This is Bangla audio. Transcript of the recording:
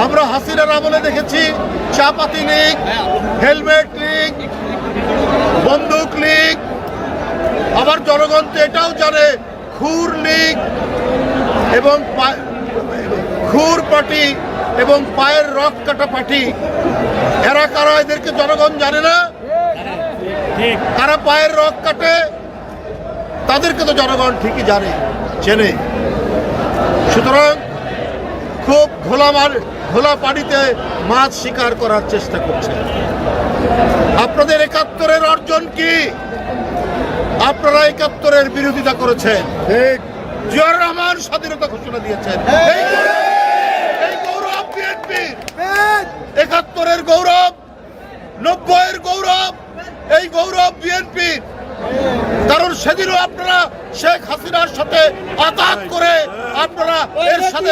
আমরা হাসিনার আমলে দেখেছি চাপাতি লীগ, হেলমেট লীগ, বন্দুক লীগ, আবার জনগণ তো এটাও জানে খুর লীগ এবং খুর পার্টি এবং পায়ের রক কাটা পার্টি। এরা কারা এদেরকে জনগণ জানে না? কারা পায়ের রক কাটে তাদেরকে তো জনগণ ঠিকই জানে, চেনে। সুতরাং খুব ঘোলা পানিতে মাছ শিকার করার চেষ্টা করছে। আপনাদের ৭১-এর অর্জন কি? আপনারা ৭১-এর বিরোধিতা করেছেন। জিয়াউর রহমান স্বাধীনতা ঘোষণা দিয়েছেন। এই গৌরব বিএনপির, ৭১-এর গৌরব, ৯০-এর গৌরব, এই গৌরব বিএনপির। কারণ সেদিনও আপনারা শেখ হাসিনার সাথে আঘাত করে আপনারা এর সাথে